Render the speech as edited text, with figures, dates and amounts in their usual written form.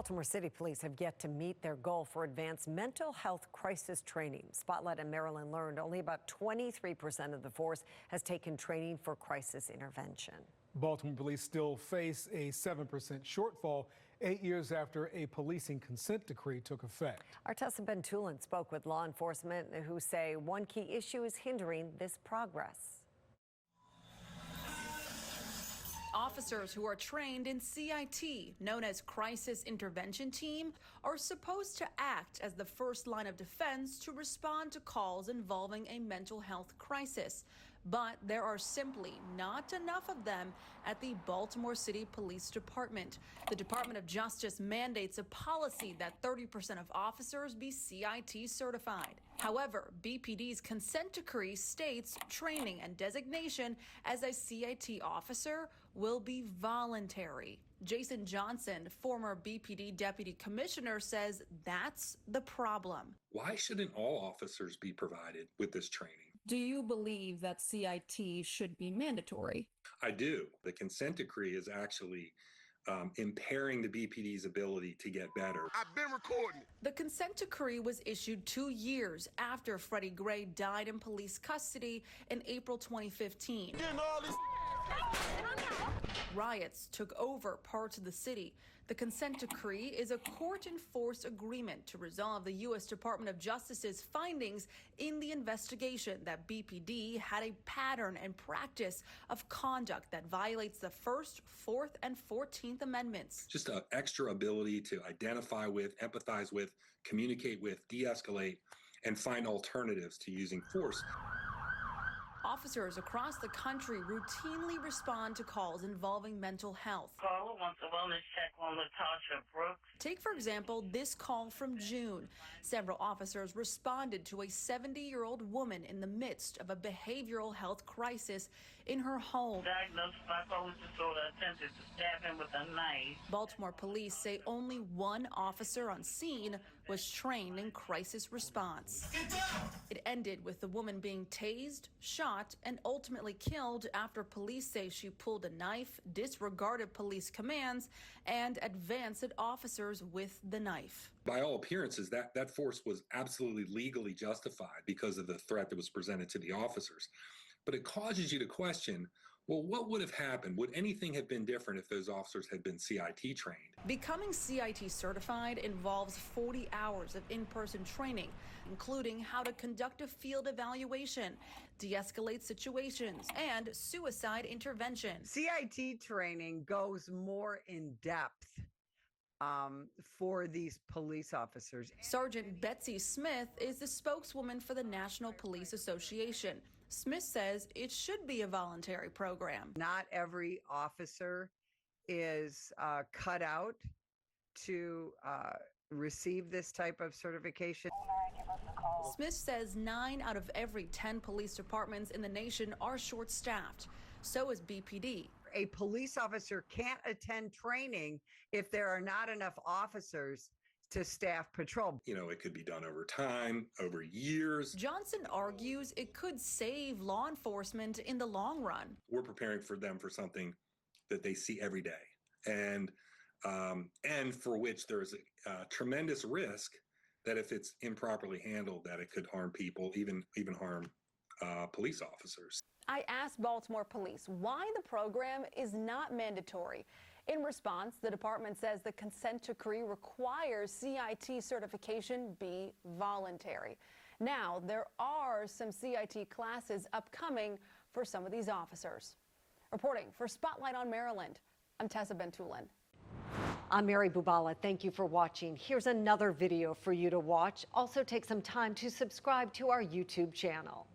Baltimore City Police have yet to meet their goal for advanced mental health crisis training. Spotlight in Maryland learned only about 23% of the force has taken training for crisis intervention. Baltimore police still face a 7% shortfall 8 years after a policing consent decree took effect. Our Tessa Bentulin spoke with law enforcement who say one key issue is hindering this progress. Officers who are trained in CIT, known as Crisis Intervention Team, are supposed to act as the first line of defense to respond to calls involving a mental health crisis. But there are simply not enough of them at the Baltimore City Police Department. The Department of Justice mandates a policy that 30% of officers be CIT certified. However, BPD's consent decree states training and designation as a CIT officer will be voluntary. Jason Johnson, former BPD deputy commissioner, says that's the problem. Why shouldn't all officers be provided with this training? Do you believe that CIT should be mandatory? I do. The consent decree is actually impairing the BPD's ability to get better. I've been recording. The consent decree was issued 2 years after Freddie Gray died in police custody in April 2015. Riots took over parts of the city. The consent decree is a court-enforced agreement to resolve the U.S. Department of Justice's findings in the investigation that BPD had a pattern and practice of conduct that violates the First, Fourth, and 14th Amendments. Just an extra ability to identify with, empathize with, communicate with, de-escalate, and find alternatives to using force. Officers across the country routinely respond to calls involving mental health. Caller wants a wellness check on Latasha Brooks. Take, for example, this call from June. Several officers responded to a 70-year-old woman in the midst of a behavioral health crisis in her home. Diagnosed bipolar disorder, attempted to stab him with a knife. Baltimore police say only one officer on scene was trained in crisis response. It ended with the woman being tased, shot, and ultimately killed after police say she pulled a knife, disregarded police commands, and advanced at officers with the knife. By all appearances, that force was absolutely legally justified because of the threat that was presented to the officers. But it causes you to question, well, what would have happened? Would anything have been different if those officers had been CIT trained? Becoming CIT certified involves 40 hours of in-person training, including how to conduct a field evaluation, de-escalate situations, and suicide intervention. CIT training goes more in depth for these police officers. Sergeant Betsy Smith is the spokeswoman for the National Police Association. Smith says it should be a voluntary program. Not every officer is cut out to receive this type of certification. Smith says 9 out of every 10 police departments in the nation are short-staffed. So is BPD. A police officer can't attend training if there are not enough officers to staff patrol. You know, it could be done over time, over years. Johnson argues it could save law enforcement in the long run. We're preparing for them for something that they see every day, and for which there is a tremendous risk that if it's improperly handled, that it could harm people, even harm police officers. I asked Baltimore Police why the program is not mandatory. In response, the department says the consent decree requires CIT certification be voluntary. Now, there are some CIT classes upcoming for some of these officers. Reporting for Spotlight on Maryland, I'm Tessa Bentulin. I'm Mary Bubala. Thank you for watching. Here's another video for you to watch. Also take some time to subscribe to our YouTube channel.